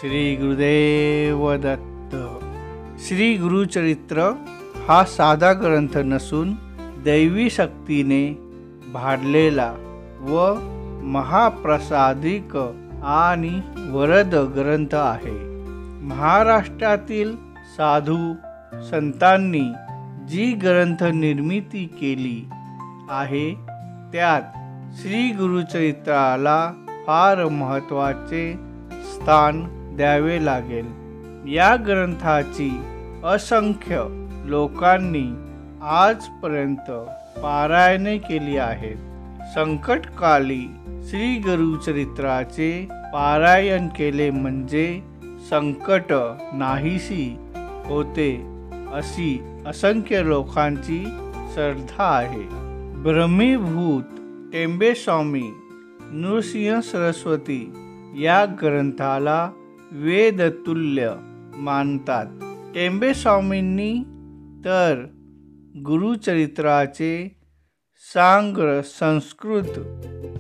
श्री गुरुदेव दत्त. श्री गुरुचरित्र हा साधा ग्रंथ नसून दैवी शक्तीने भाडलेला व महाप्रसादिक आणि वरद ग्रंथ आहे. महाराष्ट्रातील साधू संतांनी जी ग्रंथ निर्मिती केली आहे त्यात श्री गुरुचरित्राला फार महत्त्वाचे स्थान द्यावे लागेल. या ग्रंथाची असंख्य लोकांनी आजपर्यंत पारायणे केली आहेत. संकटकाली श्री गुरुचरित्राचे पारायण केले म्हणजे संकट नाहीशी होते अशी असंख्य लोकांची श्रद्धा आहे. ब्रह्मीभूत टेंबेस्वामी नृसिंह सरस्वती या ग्रंथाला वेदतुल्य मानतात. टेंबेस्वामींनी तर गुरुचरित्राचे सांग्र संस्कृत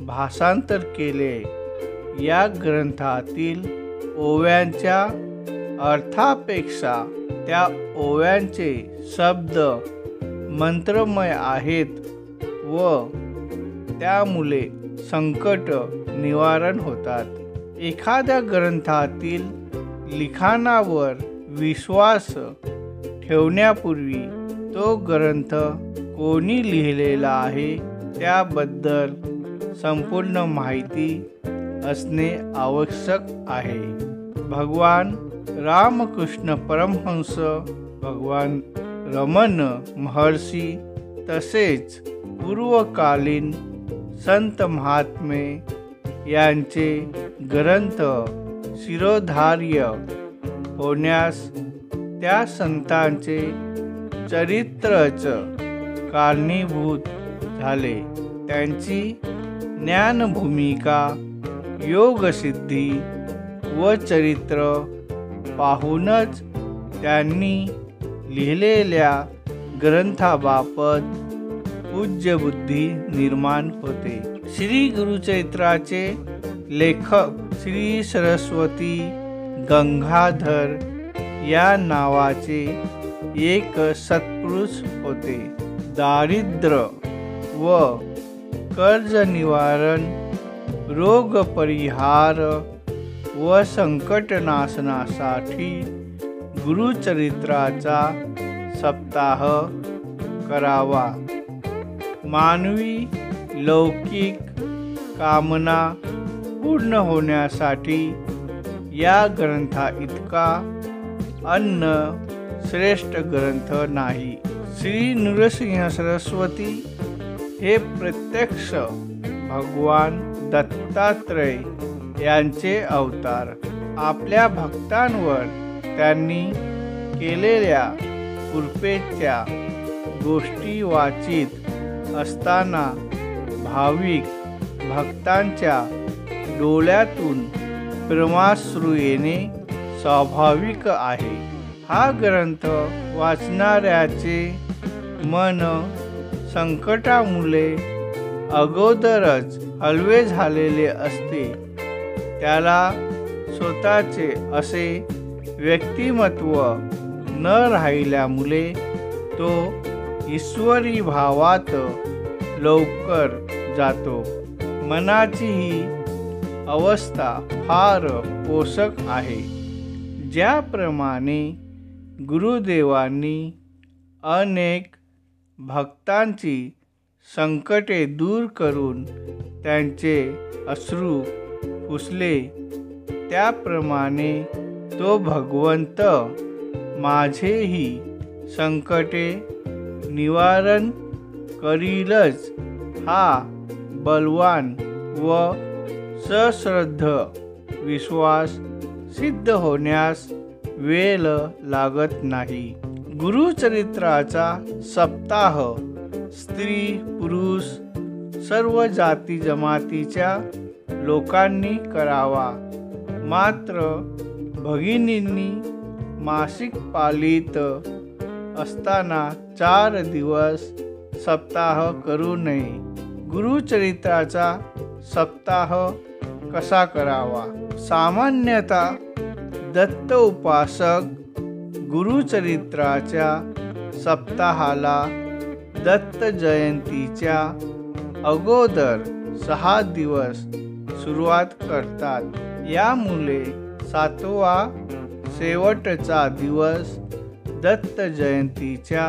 भाषांतर केले. या ग्रंथातील ओव्यांच्या अर्थापेक्षा त्या ओव्यांचे शब्द मंत्रमय आहेत व त्यामुळे संकट निवारण होतात. एखाद्या ग्रंथातील लिखाणावर विश्वास ठेवण्यापूर्वी तो ग्रंथ कोणी लिहिलेला आहे त्याबद्दल संपूर्ण माहिती असणे आवश्यक आहे. भगवान रामकृष्ण परमहंस, भगवान रमण महर्षी तसेच पूर्वकालीन संत महात्मे यांचे ग्रंथ शिरोधार्य होण्यास त्या संतांचे चरित्रच कारणीभूत झाले. त्यांची ज्ञानभूमिका, योगसिद्धी व चरित्र पाहूनच त्यांनी लिहिलेल्या ग्रंथाबाबत पूज्य बुद्धी निर्माण होते. श्री गुरुचरित्राचे लेखक श्री सरस्वती गंगाधर या नावाचे एक सत्पुरुष होते. दारिद्र्य व कर्ज निवारण, रोग परिहार व संकटनाशनासाठी गुरुचरित्राचा सप्ताह करावा. मानवी लौकिक कामना पूर्ण होण्यासाठी या ग्रंथा इतका अन्न श्रेष्ठ ग्रंथ नाही. श्री नृसिंह सरस्वती हे प्रत्यक्ष भगवान दत्तात्रय यांचे अवतार. आपल्या भक्तांवर त्यांनी केलेल्या कृपेच्या गोष्टी वाचित असताना भाविक भक्तांच्या डोळ्यातून प्रेमाश्रू येणे स्वाभाविक आहे. हा ग्रंथ वाचणाऱ्याचे मन संकटामुळे अगोदरच हलवे झालेले असते. त्याला स्वतःचे असे व्यक्तिमत्व न राहिल्यामुळे तो ईश्वरी भावात लवकर जातो. मनाची ही अवस्था फार पोषक आहे. ज्याप्रमाणे गुरुदेवांनी अनेक भक्तांची संकटे दूर करून त्यांचे अश्रू पुसले, त्याप्रमाणे तो भगवंत माझेही संकटे निवारण करीलच हा बलवान व सश्रद्ध विश्वास सिद्ध होण्यास वेळ लागत नाही. गुरुचरित्राचा सप्ताह स्त्री पुरुष सर्व जाती जमातीच्या लोकांनी करावा. मात्र भगिनींनी मासिक पाळीत असताना 4 दिवस सप्ताह करू नये. गुरुचरित्राचा सप्ताह कसा करावा? सामान्यतः दत्त उपासक गुरुचरित्राच्या सप्ताहाला दत्त जयंतीच्या अगोदर 6 दिवस सुरुवात करतात. यामुळे 7वा शेवटचा दिवस दत्त जयंतीच्या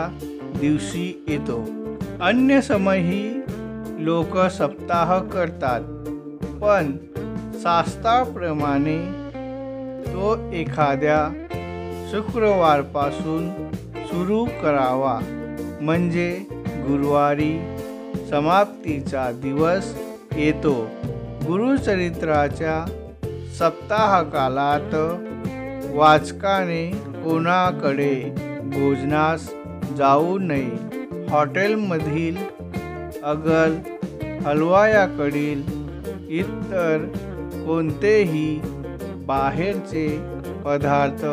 दिवशी येतो. अन्य समयही लोक सप्ताह करतात, पण शास्त्राप्रमाणे तो एखाद्या शुक्रवारपासून सुरू करावा, म्हणजे गुरुवारी समाप्तीचा दिवस येतो. गुरुचरित्राच्या सप्ताह कालात वाचकाने कोणाकडे भोजनास जाऊ नये. हॉटेलमधील अगल हलवायाकडील इतर कोणतेही बाहेरचे पदार्थ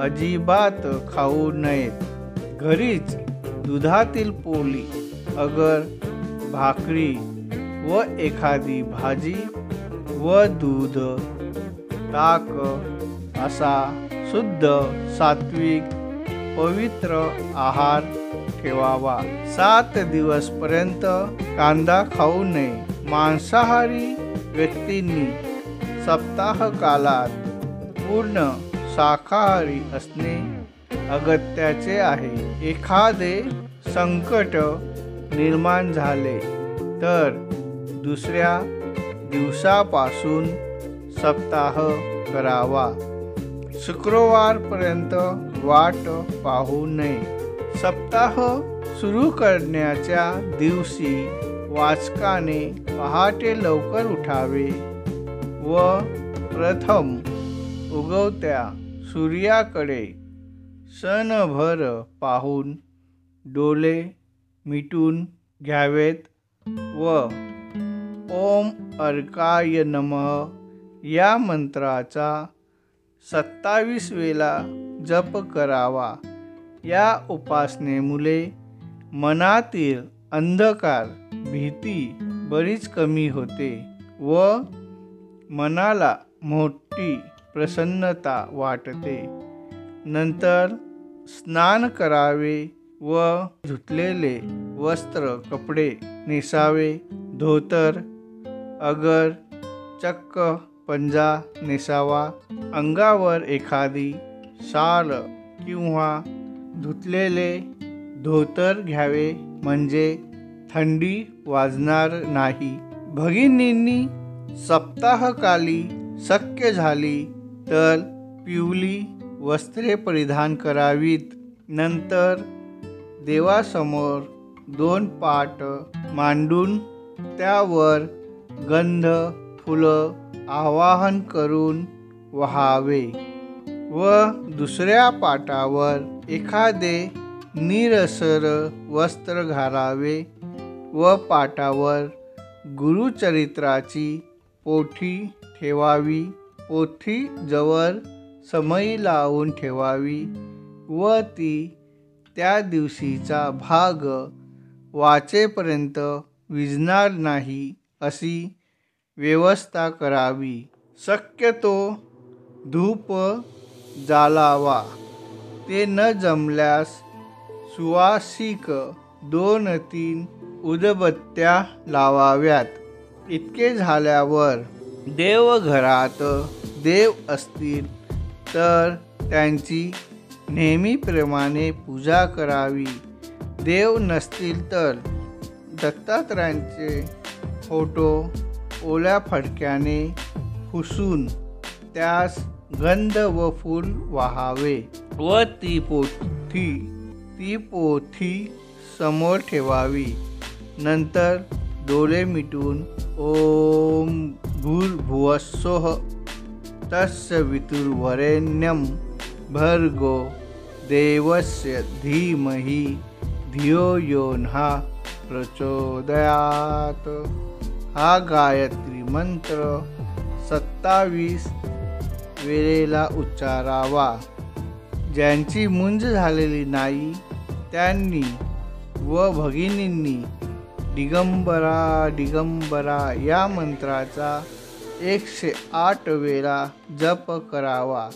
अजिबात खाऊ नयेत. घरीच दुधातील पोळी, अगर, भाकरी व एखादी भाजी व दूध, ताक असा शुद्ध, सात्विक, पवित्र आहार ठेवावा. 7 दिवसपर्यंत कांदा खाऊ नये. मांसाहारी व्यक्तींनी सप्ताह कालात पूर्ण शाकाहारी असणे अगत्याचे आहे. एखादे संकट निर्माण झाले तर दुसऱ्या दिवसापासून सप्ताह करावा. शुक्रवारपर्यंत वाट पाहू नये. सप्ताह सुरू करण्याच्या दिवशी वाचकाने पहाटे लवकर उठावे व प्रथम उगवत्या सूर्याकडे क्षणभर पाहून डोळे मिटून घ्यावेत व ओम अर्काय नमः या मंत्राचा 27 वेळा जप करावा. या उपासनेमुळे मनातील अंधकार, भीती बरीच कमी होते व मनाला मोठी प्रसन्नता वाटते. नंतर स्नान करावे व धुतलेले वस्त्र, कपडे नेसावे. धोतर, अगर, चक्क पंजा नेसावा. अंगावर एखादी शाल किंवा धुतलेले धोतर घ्यावे, म्हणजे थंडी वाजणार नाही. भगिनींनी सप्ताहकाली शक्य झाली तर पिवळी वस्त्रे परिधान करावीत. नंतर देवासमोर 2 पाट मांडून त्यावर गंध, फुलं आवाहन करून वहावे व दुसऱ्या पाटावर एखादे निरसर वस्त्र घालावे व पाटावर गुरुचरित्राची पोथी ठेवावी. पोथीजवळ समई लावून ठेवावी व ती त्या दिवशीचा भाग वाचेपर्यंत विझणार नाही अशी व्यवस्था करावी. शक्यतो धूप जालावा. ते न जमल्यास सुवासिक 2-3 उदबत्त्या लावाव्यात. इतके झाल्यावर देवघरात देव असतील तर त्यांची नेहमीप्रमाणे पूजा करावी. देव नसतील तर दत्तात्रयांचे फोटो ओल्या फडक्याने पुसून त्यास गंध व फूल वाहावे व ती पोथी समोर ठेवावी. नंतर डोळे मिटून ओम भूर्भुवस्सुः तस्य वितुर्वरेण्यं भर्गो देवस्य धीमहि धियो यो नः प्रचोदयात् हा गायत्री मंत्र 27 वेळेला उच्चारावा. ज्यांची मुंज झालेली नाही त्यांनी व भगिनींनी दिगंबरा दिगंबरा या मंत्राचा 108 वेळा जप करावा.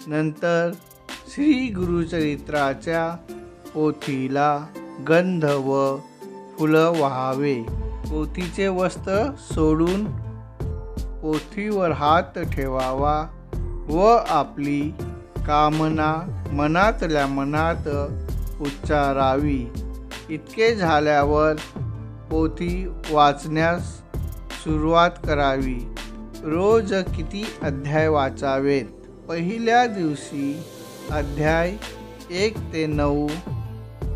नंतर श्री गुरुचरित्राच्या पोथीला गंध व फुलं वाहावे. पोथीचे वस्त्र सोडून पोथीवर हात ठेवावा व आपली कामना मनातल्या मनात उच्चारावी. इतके झाल्यावर पोथी वाचण्यास सुरुवात करावी. रोज किती अध्याय वाचावेत? पहिल्या दिवशी अध्याय 1 ते 9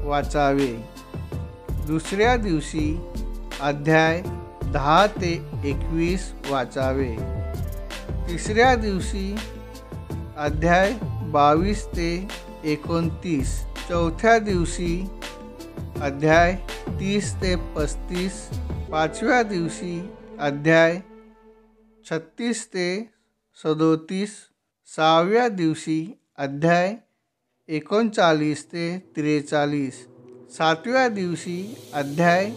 वाचावे. दुसऱ्या दिवशी अध्याय 10 ते 21 वाचावे. तिसऱ्या दिवशी अध्याय 22 ते 29. चौथ्या दिवशी अध्याय 30 ते 35. पाचव्या दिवशी अध्याय 36 ते 37. सहाव्या दिवशी अध्याय 39 ते 43. सातव्या दिवशी अध्याय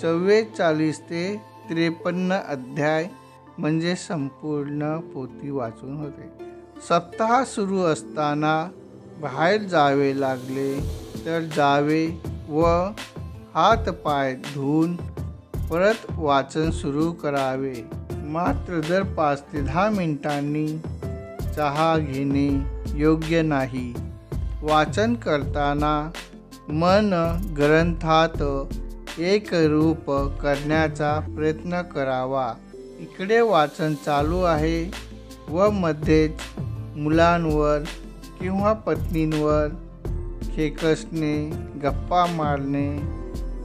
44 ते 53 अध्याय म्हणजे संपूर्ण पोथी वाचून होते. सप्ताह सुरू असताना बाहेर जावे लागले तर जावे व हात पाय धुवून परत वाचन सुरू करावे. मात्र जर 5 ते 10 मिनिटांनी चहा घेणे योग्य नाही. वाचन करताना मन ग्रंथात एकरूप करण्याचा प्रयत्न करावा. इकडे वाचन चालू आहे व मध्येच मुलांवर किंवा पत्नींवर खेकसणे, गप्पा मारणे,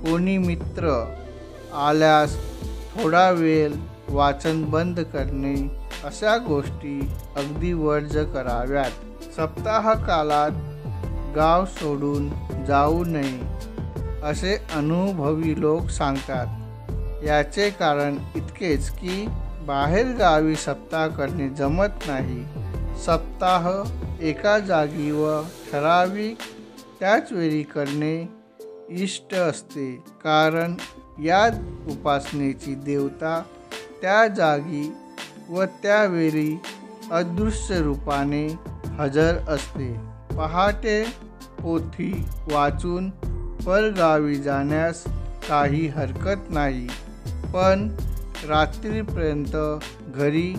कोणी मित्र आल्यास थोडा वेळ वाचन बंद करणे अशा गोष्टी अगदी वर्ज कराव्यात. सप्ताह कालात गाव सोडून जाऊ नये असे अनुभवी लोक सांगतात. याचे कारण इतकेच की बाहेरगावी सप्ताह करणे जमत नाही. सप्ताह एका जागी व ठराविक त्याच वेळी करणे इष्ट असते, कारण या उपासनेची देवता त्या जागी व त्यावेळी अदृश्य रूपाने हजर असते. पहाटे पोथी वाचून परगावी जाण्यास काही हरकत नाही, पण रात्रीपर्यंत घरी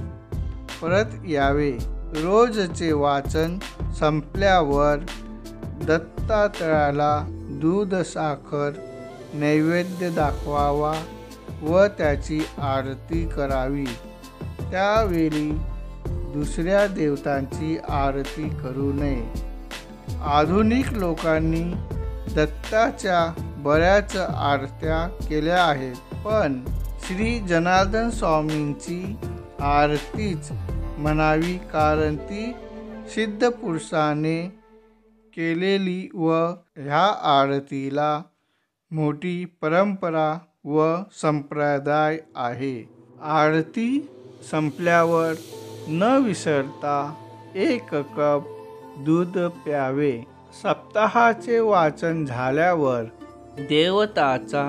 परत यावे. रोजचे वाचन संपल्यावर दत्तात्रयाला दूध साखर नैवेद्य दाखवावा व त्याची आरती करावी. त्यावेळी दुसऱ्या देवतांची आरती करू नये. आधुनिक लोकांनी दत्ताच्या बऱ्याच आरत्या केल्या आहेत, पण श्री जनार्दन स्वामींची आरतीच म्हणावी, कारण ती सिद्ध पुरुषाने केलेली व ह्या आरतीला मोठी परंपरा व संप्रदाय आहे. आरती संपल्यावर न विसरता 1 कप दूध प्यावे. सप्ताहाचे वाचन झाल्यावर देवताचा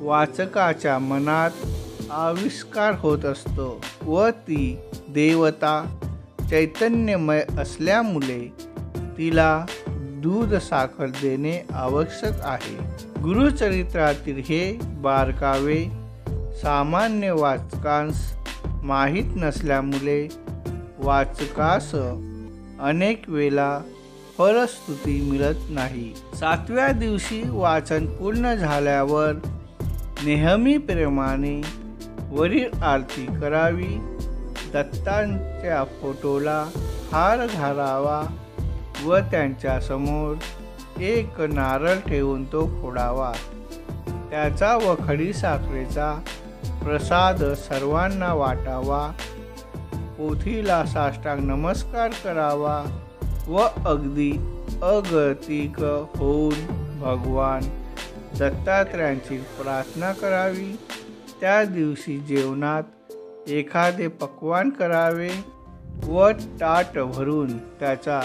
वाचकाच्या मनात आविष्कार होत असतो व ती देवता चैतन्यमय असल्यामुळे तिला दूध साखर देणे आवश्यक आहे. गुरुचरित्रातील हे बारकावे सामान्य वाचकांस माहीत नसल्यामुळे वाचकास अनेक वेळा फलश्रुती मिळत नाही. 7व्या दिवशी वाचन पूर्ण झाल्यावर नेहमीप्रमाणे वरील आरती करावी. दत्तांच्या फोटोला हार घालावा व त्यांच्या समोर 1 नारळ ठेवून तो फोडावा. त्याचा व खडीसाखरेचा प्रसाद सर्वांना वाटावा. पोथीला साष्टांग नमस्कार करावा व अगदी अगतिक होऊन भगवान दत्तात्रयांची प्रार्थना करावी. त्या दिवशी जेवणात एखादे पक्वान करावे व ताट भरून त्याचा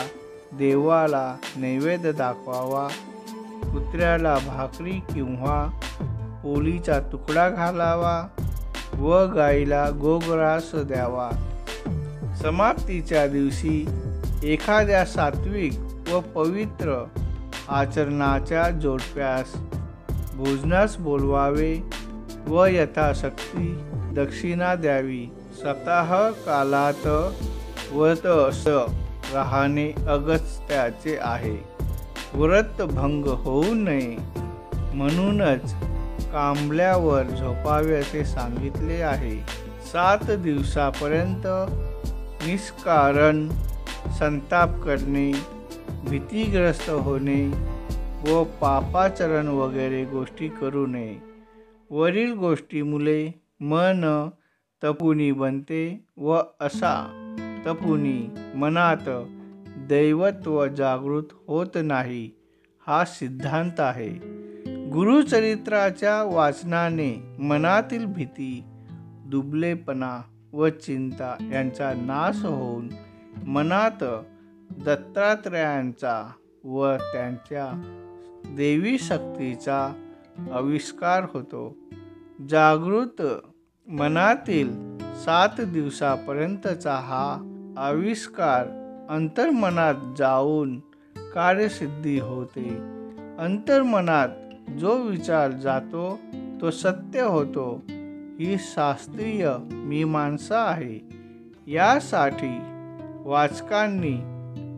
देवाला नैवेद्य दाखवावा. कुत्र्याला भाकरी किंवा पोळीचा तुकडा घालावा व गाईला गोग्रास द्यावा. समाप्तीच्या दिवशी एखाद्या सात्विक व पवित्र आचरणाच्या जोडप्यास भोजनास बोलवावे व यथाशक्ती दक्षिणा द्यावी. सप्ताह कालात व्रत राहणे अगत्याचे आहे. व्रत भंग होऊ नये म्हणूनच कांबल्यावर झोपावे असे सांगितले आहे. 7 दिवसापर्यंत निष्कारण संताप करणे, भीतिग्रस्त होणे व पापाचरण वगैरे गोष्टी करू नये. वरील गोष्टीमुळे मन तपुनी बनते व असा तपुनी मनात दैवत्व जागृत होत नाही हा सिद्धांत आहे. गुरुचरित्राच्या वाचनाने मनातील भीती, दुबळेपणा व चिंता यांचा नाश होऊन मनात दत्तात्रयांचा व त्यांच्या देवी शक्तीचा आविष्कार होतो. जागृत मनातील 7 दिवसापर्यंतचा हा आविष्कार अंतर्मनात जाऊन कार्यसिद्धी होते. अंतर्मनात जो विचार जातो तो सत्य होतो ही शास्त्रीय मीमांसा आहे. यासाठी वाचकांनी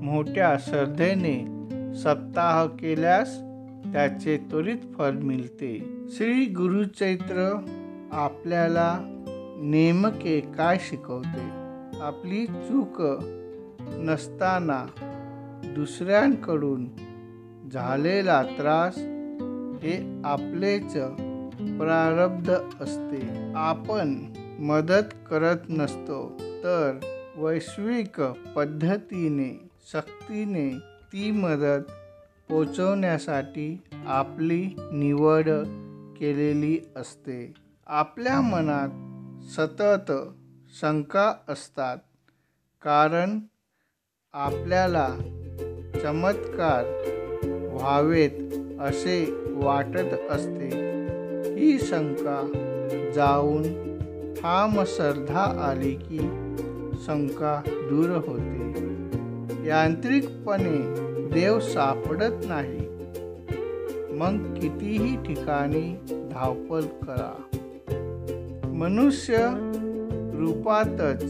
मोठ्या श्रद्धेने सप्ताह केल्यास त्याचे त्वरित फल मिळते. श्री गुरुचरित्र आपल्याला नेमके काय शिकवते? आपली चूक नसताना दुसऱ्यांकडून झालेला त्रास हे आपलेच प्रारब्ध असते. आपण मदत करत नसतो तर वैश्विक पद्धतीने शक्तीने ती मदत पोचवण्यासाठी आपली निवड केलेली असते. आपल्या मनात सतत शंका असतात कारण आपल्याला चमत्कार व्हावेत असे वाटत असते. ही शंका जाऊन ठाम श्रद्धा आली की शंका दूर होते. यांत्रिकपणे देव सापडत नाही मग कितीही ठिकाणी धावपळ करा. मनुष्य रूपातच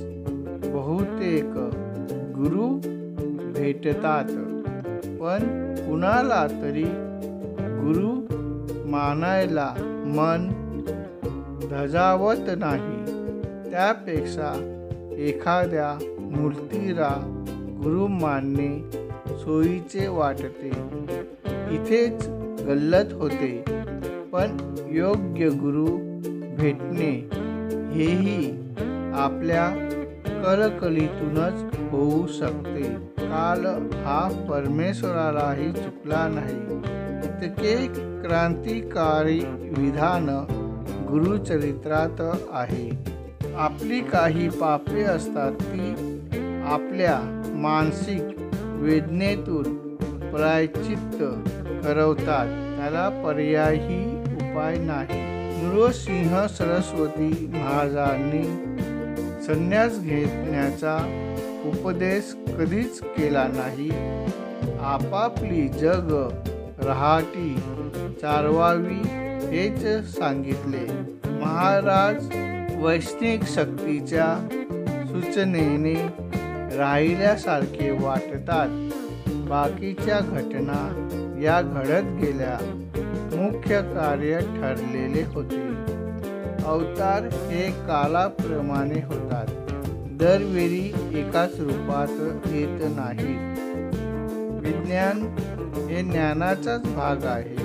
बहुतेक गुरु भेटतात पण कुणाला तरी गुरु मानायला मन धजावत नाही. त्यापेक्षा एखाद्या मूर्तीला गुरु मानणे सोयीचे वाटते. इथेच गल्लत होते. पण योग्य गुरु भेटणे हेही आपल्या कलकलीतूनच होऊ शकते. काल हा परमेश्वरालाही चुकला नाही. इतके क्रांतिकारी विधान गुरुचरित्रात आहे. आपली काही पापे असतात ती आपल्या मानसिक वेदनेतून प्रायश्चित्त करवतात. त्याला पर्यायी उपाय नाही. नृसिंह सरस्वती महाराजांनी संन्यास घेण्याचा उपदेश कधीच केला नाही. आपापली जग रहाटी चालवावी हेच सांगितले. महाराज वैश्विक शक्तीच्या सूचनेने राहिल्यासारखे वाटतात. बाकीच्या घटना या घडत गेल्या. मुख्य कार्य ठरलेले होते. अवतार हे कालाप्रमाणे होतात. दरवेळी एकाच रूपात येत नाहीत. विज्ञान हे ज्ञानाचाच भाग आहे.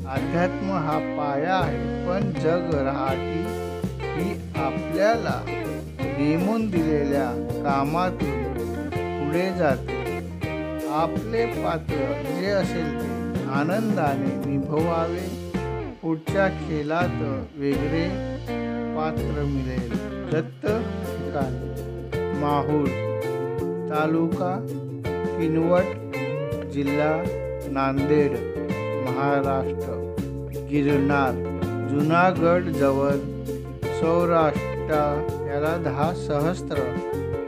अध्यात्म हा पाया आहे. पण जग रहाटी ही आपल्याला नेमून दिलेल्या कामातून पुढे जाते. आपले पात्र जे असेल ते आनंदाने निभवावे. पुढच्या खेळात वेगळे पात्र मिळेल. दत्त ठिकाण माहूर तालुका किनवट जिल्हा नांदेड महाराष्ट्र. गिरनार जुनागड जवळ सौराष्ट्र याला 10 सहस्त्र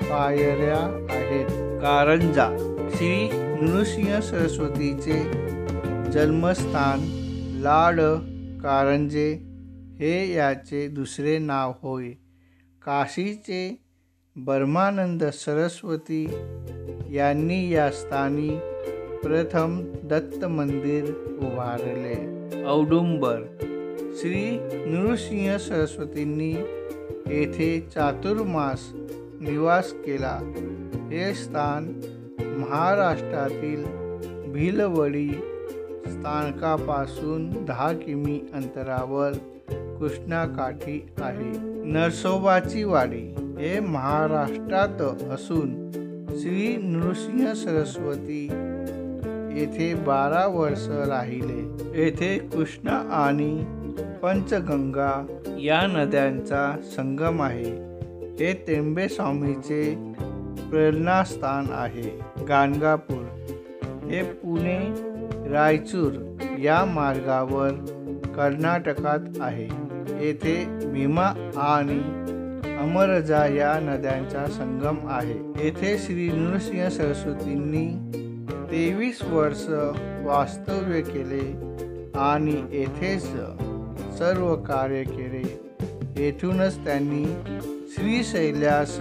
पायऱ्या आहेत. कारंजा श्री नृसिंह सरस्वतीचे जन्मस्थान लाड कारंजे हे याचे दुसरे नाव होय. काशीचे ब्रह्मानंद सरस्वती यांनी या स्थानी प्रथम दत्त मंदिर उभारले. औदुंबर श्री नृसिंह सरस्वतींनी येथे चातुर्मास निवास केला. हे स्थान महाराष्ट्रातील भिलवडी स्थानकापासून 10 किमी अंतरावर कृष्णाकाठी आहे. नरसोबाची वाडी हे महाराष्ट्रात असून श्री नृसिंह सरस्वती येथे 12 वर्ष राहिले. येथे कृष्णा आणि पंचगंगा या नद्यांचा संगम आहे. हे त्र्यंबे स्वामीचे प्रेरणास्थान आहे. गाणगापूर हे पुणे रायचूर या मार्गावर कर्नाटकात आहे. येथे भीमा आणि अमरजा या नद्यांचा संगम आहे. येथे श्री नृसिंह सरस्वतींनी 23 वर्ष वास्तव्य केले आणि येथेच सर्व कार्य केले. येथूनच त्यांनी श्रीशैल्यास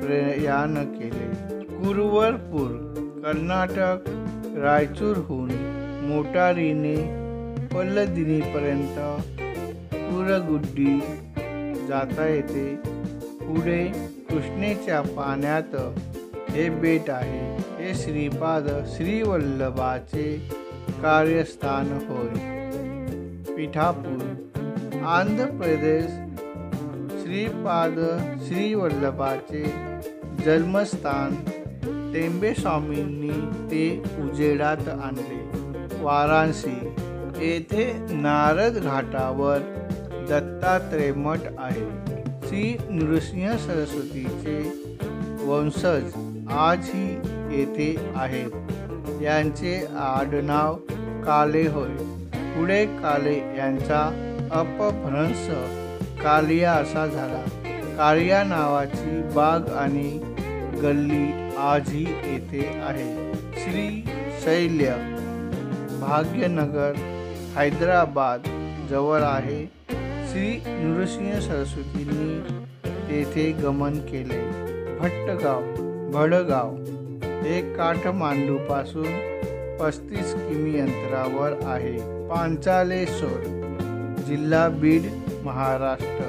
प्रयाण केले. कुरवरपूर कर्नाटक रायचूरहून मोटारीने पल्लदिनीपर्यंत कुरगुड्डी जाता येते. पुढे कृष्णेच्या पाण्यात हे बेट आहे. हे श्रीपाद श्रीवल्लभाचे कार्यस्थान होय. पिठापूर आंध्र प्रदेश श्रीपाद श्रीवल्लभाचे जन्मस्थान. त्र्यंबे स्वामींनी ते उजेडात आणले. वाराणसी येथे नारद घाटावर दत्तात्रय मठ आहे. श्री नृसिंह सरस्वतीचे वंशज आजही येथे आहेत. यांचे आडनाव काले होय. पुढे काले यांचा अपभ्रंश कालिया असा झाला. कालिया नावाची बाग आणि गल्ली आजही येथे आहे. श्री शैल्य भाग्यनगर हैदराबाद जवळ आहे. श्री नृसिंह सरस्वतींनी तेथे गमन केले. भडगाव हे काठमांडूपासून 35 किमी अंतरावर आहे. पांचालेश्वर जिल्हा बीड महाराष्ट्र.